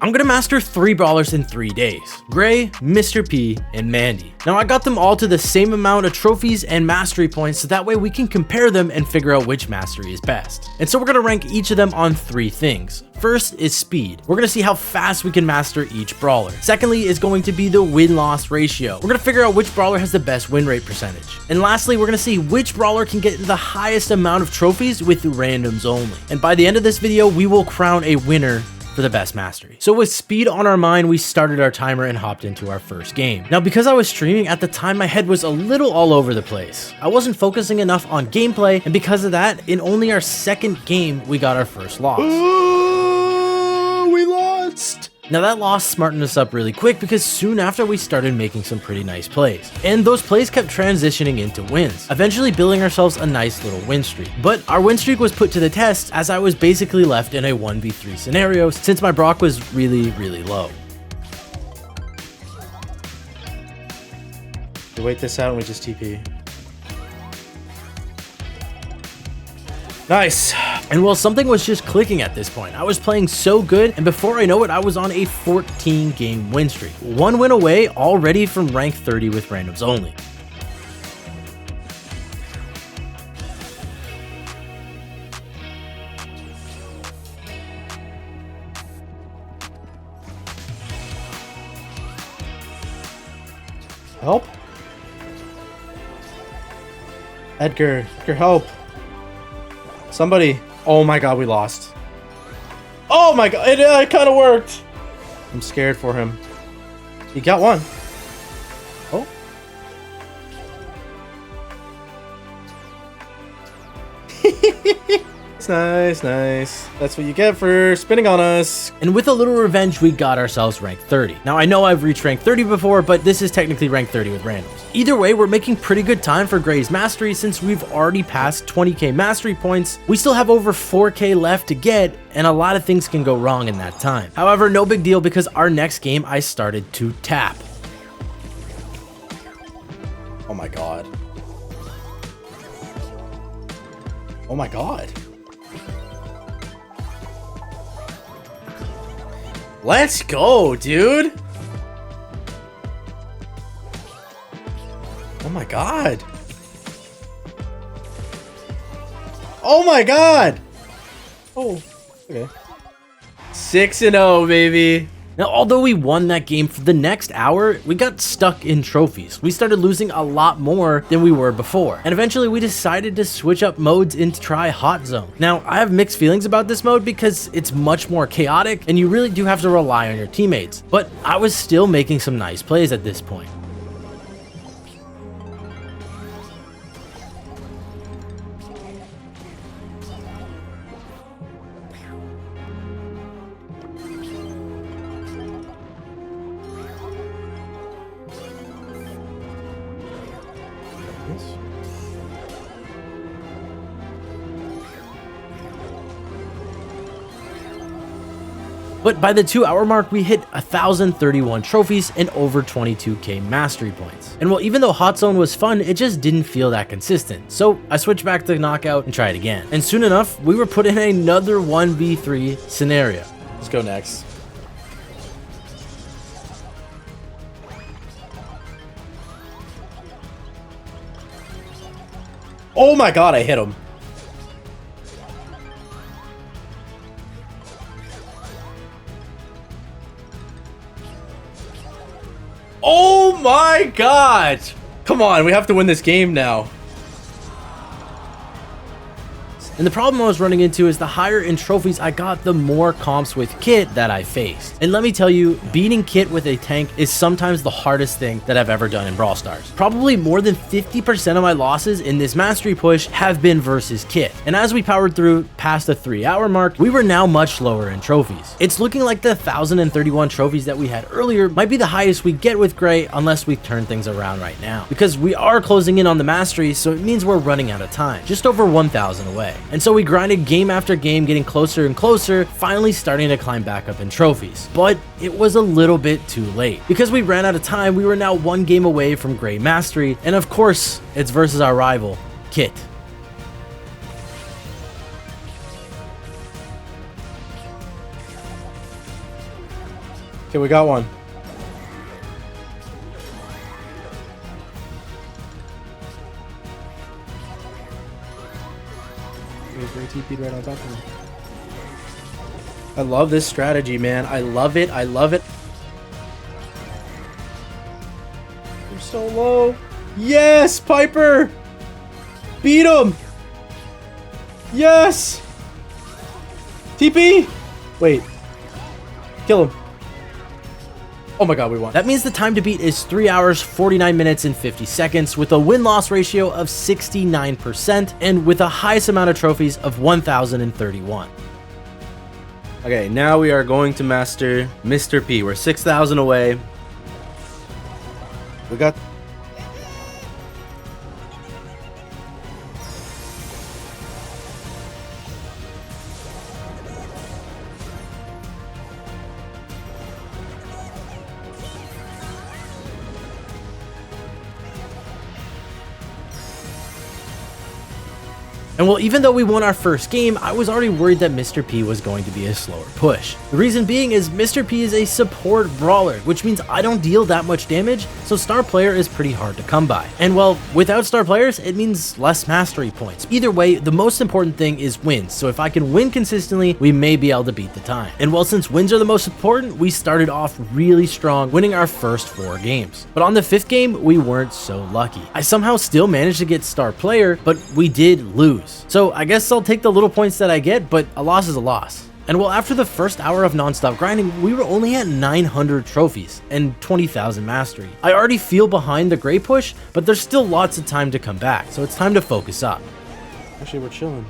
I'm gonna master 3 brawlers in 3 days: Gray, Mr. P, and Mandy. Now I got them all to the same amount of trophies and mastery points, so that way we can compare them and figure out which mastery is best. And so we're gonna rank each of them on 3 things. First is speed. We're gonna see how fast we can master each brawler. Secondly is going to be the win-loss ratio. We're gonna figure out which brawler has the best win rate percentage. And lastly, we're gonna see which brawler can get the highest amount of trophies with randoms only. And by the end of this video, we will crown a winner for the best mastery. So with speed on our mind, we started our timer and hopped into our first game. Now, because I was streaming at the time, my head was a little all over the place. I wasn't focusing enough on gameplay, and because of that, in only our second game, we got our first loss. We lost! Now that loss smartened us up really quick because soon after we started making some pretty nice plays. And those plays kept transitioning into wins, eventually building ourselves a nice little win streak. But our win streak was put to the test as I was basically left in a 1v3 scenario since my Brock was really low. We wait this out and we just TP. Nice. And well, something was just clicking at this point. I was playing so good, and before I know it, I was on a 14 game win streak. 1 win away already from rank 30 with randoms only. Help? Edgar, help. Somebody. Oh my god, we lost. Oh my god, it kind of worked. I'm scared for him. He got one. Oh. It's nice. That's what you get for spinning on us. And with a little revenge, we got ourselves rank 30. Now, I know I've reached rank 30 before, but this is technically rank 30 with randoms. Either way, we're making pretty good time for Gray's mastery since we've already passed 20k mastery points. We still have over 4k left to get, and a lot of things can go wrong in that time. However, no big deal because our next game I started to tap. Oh my god. Oh my god. Let's go, dude. Oh my god. Oh my god. Oh, okay. 6-0, baby. Now, although we won that game, for the next hour, we got stuck in trophies. We started losing a lot more than we were before. And eventually we decided to switch up modes and try Hot Zone. Now, I have mixed feelings about this mode because it's much more chaotic and you really do have to rely on your teammates. But I was still making some nice plays at this point. But by the 2-hour mark, we hit 1,031 trophies and over 22k mastery points. And well, even though Hot Zone was fun, it just didn't feel that consistent. So I switched back to Knockout and tried again. And soon enough, we were put in another 1v3 scenario. Let's go next. Oh my god, I hit him. Oh my god! Come on, we have to win this game now. And the problem I was running into is the higher in trophies I got, the more comps with Kit that I faced. And let me tell you, beating Kit with a tank is sometimes the hardest thing that I've ever done in Brawl Stars. Probably more than 50% of my losses in this mastery push have been versus Kit. And as we powered through past the 3-hour mark, we were now much lower in trophies. It's looking like the 1,031 trophies that we had earlier might be the highest we get with Gray unless we turn things around right now. Because we are closing in on the mastery, so it means we're running out of time. Just over 1,000 away. And so we grinded game after game, getting closer and closer, finally starting to climb back up in trophies. But it was a little bit too late. Because we ran out of time, we were now 1 game away from Gray Mastery, and of course, it's versus our rival, Kit. Okay, we got one. TP'd right on top of him. I love this strategy, man. I love it. I love it. You're so low. Yes, Piper. Beat him. Yes. TP. Wait. Kill him. Oh my god, we won. That means the time to beat is 3 hours, 49 minutes, and 50 seconds with a win-loss ratio of 69% and with the highest amount of trophies of 1,031. Okay, now we are going to master Mr. P. We're 6,000 away. We got... And well, even though we won our first game, I was already worried that Mr. P was going to be a slower push. The reason being is Mr. P is a support brawler, which means I don't deal that much damage, so star player is pretty hard to come by. And well, without star players, it means less mastery points. Either way, the most important thing is wins, so if I can win consistently, we may be able to beat the time. And well, since wins are the most important, we started off really strong, winning our first 4 games. But on the 5th game, we weren't so lucky. I somehow still managed to get star player, but we did lose. So I guess I'll take the little points that I get, but a loss is a loss. And well, after the first hour of non-stop grinding, we were only at 900 trophies and 20,000 mastery. I already feel behind the gray push, but there's still lots of time to come back, so it's time to focus up. Actually, we're chilling.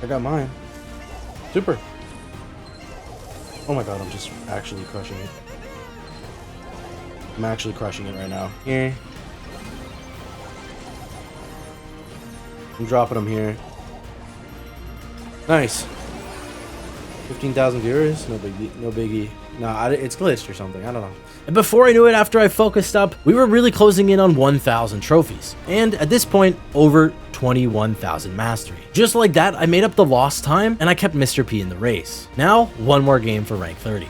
I got mine. Super. Oh my god, I'm just actually crushing it. I'm actually crushing it right now. Yeah. I'm dropping them here. Nice. 15,000 viewers? No biggie. No biggie. Nah, it's glitched or something. I don't know. And before I knew it, after I focused up, we were really closing in on 1,000 trophies. And at this point, over 21,000 mastery. Just like that, I made up the lost time and I kept Mr. P in the race. Now, one more game for rank 30.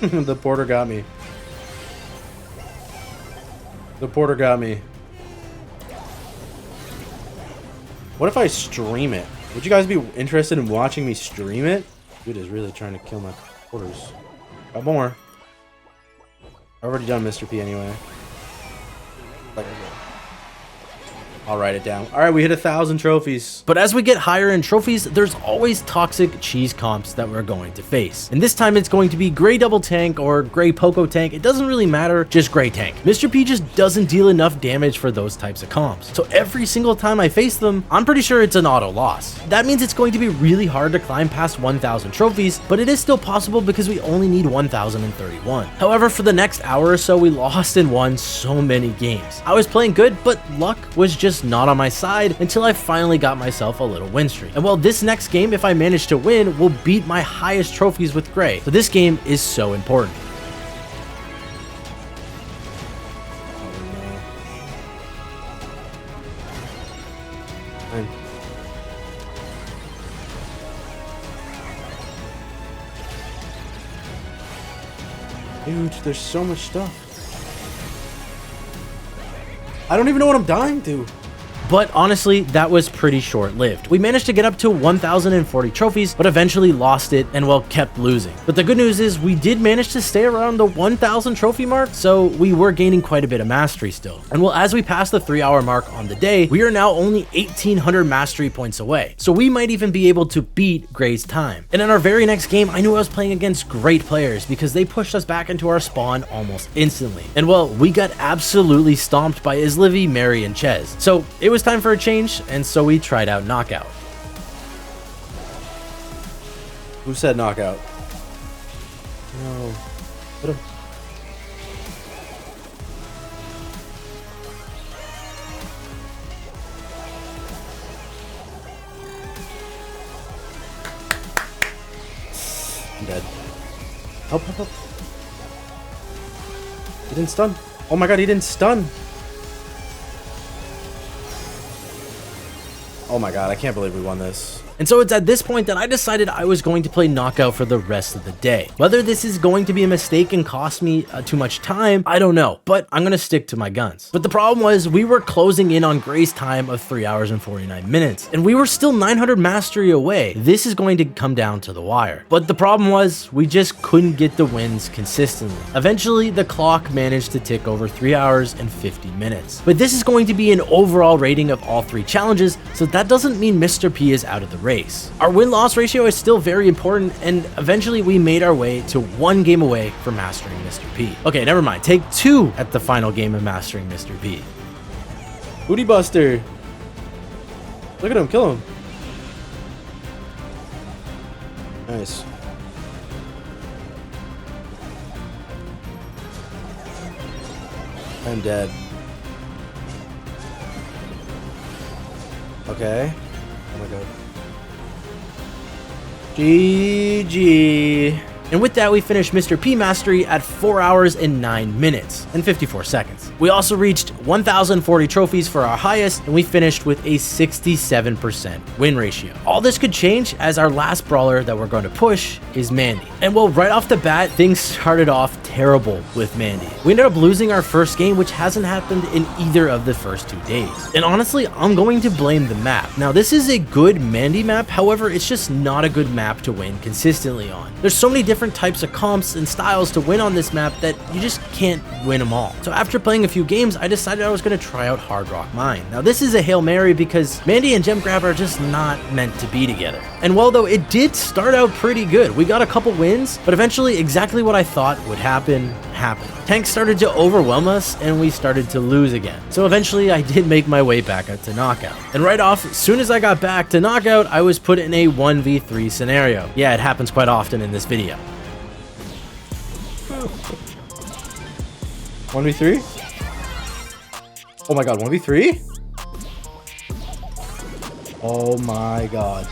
The porter got me. The porter got me. What if I stream it? Would you guys be interested in watching me stream it? Dude is really trying to kill my porters. Got more. I've already done Mr. P anyway. I'll write it down. All right, we hit 1,000 trophies. But as we get higher in trophies, there's always toxic cheese comps that we're going to face. And this time it's going to be gray double tank or gray poco tank. It doesn't really matter, just gray tank. Mr. P just doesn't deal enough damage for those types of comps. So every single time I face them, I'm pretty sure it's an auto loss. That means it's going to be really hard to climb past 1,000 trophies, but it is still possible because we only need 1,031. However, for the next hour or so, we lost and won so many games. I was playing good, but luck was just not on my side until I finally got myself a little win streak. And well, this next game, if I manage to win, will beat my highest trophies with gray. So this game is so important. Dude, there's so much stuff. I don't even know what I'm dying to. But honestly, that was pretty short-lived. We managed to get up to 1,040 trophies, but eventually lost it and well, kept losing. But the good news is we did manage to stay around the 1,000 trophy mark, so we were gaining quite a bit of mastery still. And well, as we passed the 3-hour mark on the day, we are now only 1,800 mastery points away. So we might even be able to beat Gray's time. And in our very next game, I knew I was playing against great players because they pushed us back into our spawn almost instantly. And well, we got absolutely stomped by Islivy, Mary, and Ches. So it was time for a change, and so we tried out Knockout. Who said Knockout? No. What a... I'm dead. Help, help, help. He didn't stun. Oh my god, he didn't stun. Oh my god, I can't believe we won this. And so it's at this point that I decided I was going to play knockout for the rest of the day. Whether this is going to be a mistake and cost me too much time, I don't know, but I'm gonna stick to my guns. But the problem was we were closing in on Gray's time of 3 hours and 49 minutes, and we were still 900 mastery away. This is going to come down to the wire. But the problem was we just couldn't get the wins consistently. Eventually, the clock managed to tick over 3 hours and 50 minutes. But this is going to be an overall rating of all 3 challenges, so that doesn't mean Mr. P is out of the race. Our win-loss ratio is still very important, and eventually we made our way to 1 game away from mastering Mr. P. Okay, never mind. Take 2 at the final game of mastering Mr. P. Booty Buster. Look at him, kill him. Nice. I'm dead. Okay. Oh my god. GG. And with that, we finished Mr. P Mastery at 4 hours and 9 minutes and 54 seconds. We also reached 1,040 trophies for our highest, and we finished with a 67% win ratio. All this could change as our last brawler that we're going to push is Mandy. And well, right off the bat, things started off terrible with Mandy. We ended up losing our first game, which hasn't happened in either of the first 2 days. And honestly, I'm going to blame the map. Now, this is a good Mandy map, however, it's just not a good map to win consistently on. There's so many different types of comps and styles to win on this map that you just can't win them all. So after playing a few games, I decided I was going to try out Hard Rock Mine. Now, this is a Hail Mary because Mandy and Gem Grab are just not meant to be together. And well, though, it did start out pretty good. We got a couple wins, but eventually exactly what I thought would happen happened. Tanks started to overwhelm us and we started to lose again. So eventually I did make my way back up to Knockout. And right off, as soon as I got back to Knockout, I was put in a 1v3 scenario. Yeah, it happens quite often in this video. 1v3? Oh my god, 1v3? Oh my god.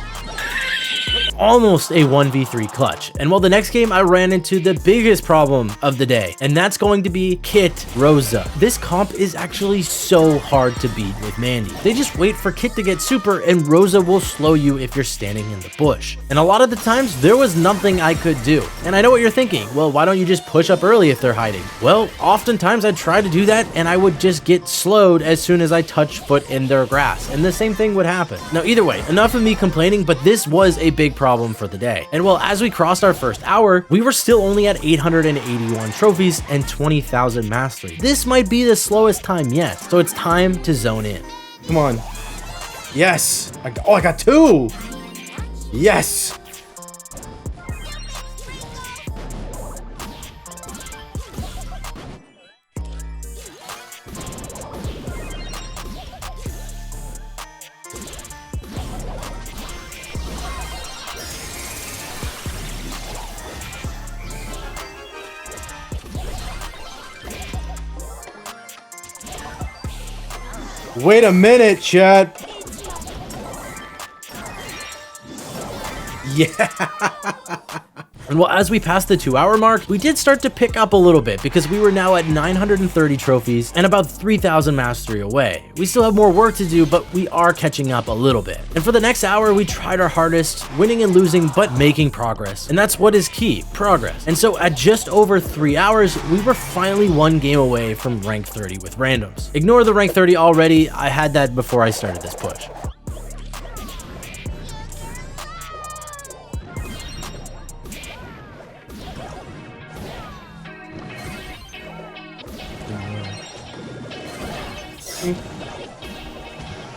Almost a 1v3 clutch. And well, the next game I ran into the biggest problem of the day, and that's going to be Kit Rosa. This comp is actually so hard to beat with Mandy. They just wait for Kit to get super and Rosa will slow you if you're standing in the bush. And a lot of the times there was nothing I could do. And I know what you're thinking, well, why don't you just push up early if they're hiding? Well, oftentimes I'd try to do that and I would just get slowed as soon as I touched foot in their grass, and the same thing would happen. Now, either way, enough of me complaining, but this was a big problem for the day. And well, as we crossed our first hour, we were still only at 881 trophies and 20,000 mastery. This might be the slowest time yet, so it's time to zone in. Come on. Yes. I got 2. Yes. Wait a minute, chat. Yeah. And well, as we passed the 2-hour mark, we did start to pick up a little bit because we were now at 930 trophies and about 3,000 mastery away. We still have more work to do, but we are catching up a little bit. And for the next hour, we tried our hardest, winning and losing, but making progress. And that's what is key, progress. And so at just over 3 hours, we were finally 1 game away from rank 30 with randoms. Ignore the rank 30 already, I had that before I started this push.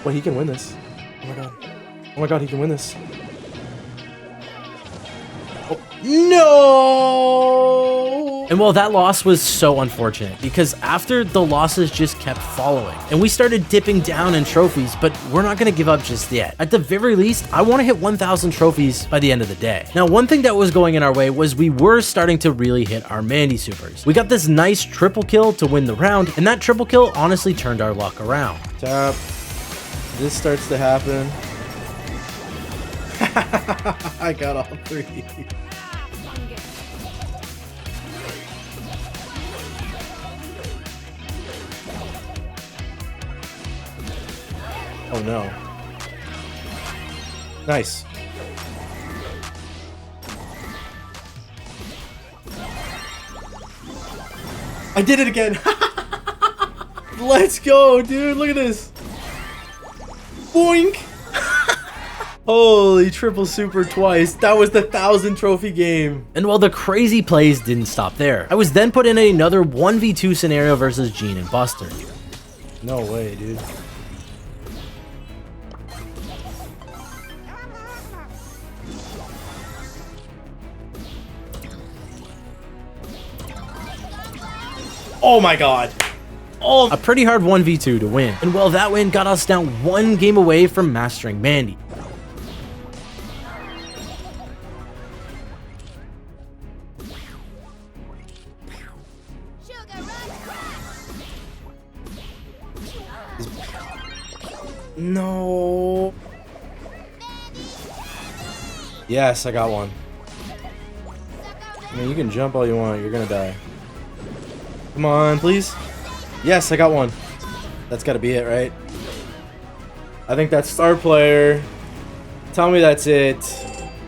Well, he can win this. Oh my god. Oh my god, he can win this. Oh. No! And well, that loss was so unfortunate because after the losses just kept following and we started dipping down in trophies, but we're not going to give up just yet. At the very least, I want to hit 1,000 trophies by the end of the day. Now, one thing that was going in our way was we were starting to really hit our Mandy supers. We got this nice triple kill to win the round, and that triple kill honestly turned our luck around. Tap. This starts to happen. I got all 3. Oh no. Nice. I did it again. Let's go, dude. Look at this. Boink. Holy, triple super twice. That was the 1,000 trophy game. And while the crazy plays didn't stop there, I was then put in another 1v2 scenario versus Gene and Buster. No way, dude. Oh my god. Oh, a pretty hard 1v2 to win. And well, that win got us down one game away from mastering Mandy. No. Yes, I got one. I mean, you can jump all you want. You're gonna die. Come on, please. Yes, I got one. That's gotta be it, right? I think that's star player. Tell me that's it.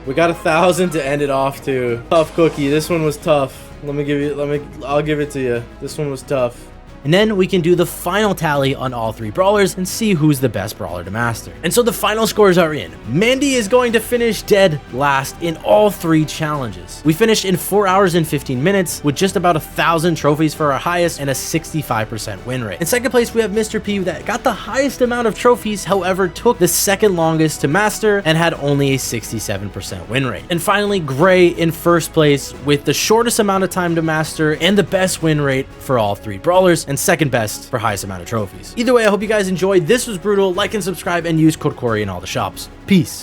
We got 1,000 to end it off to. Tough cookie. This one was tough. I'll give it to you. This one was tough. And then we can do the final tally on all three brawlers and see who's the best brawler to master. And so the final scores are in. Mandy is going to finish dead last in all three challenges. We finished in 4 hours and 15 minutes with just about 1,000 trophies for our highest and a 65% win rate. In second place, we have Mr. P that got the highest amount of trophies, however, took the second longest to master and had only a 67% win rate. And finally, Gray in first place with the shortest amount of time to master and the best win rate for all three brawlers, and second best for highest amount of trophies. Either way, I hope you guys enjoyed. This was brutal. Like and subscribe and use code Cori in all the shops. Peace.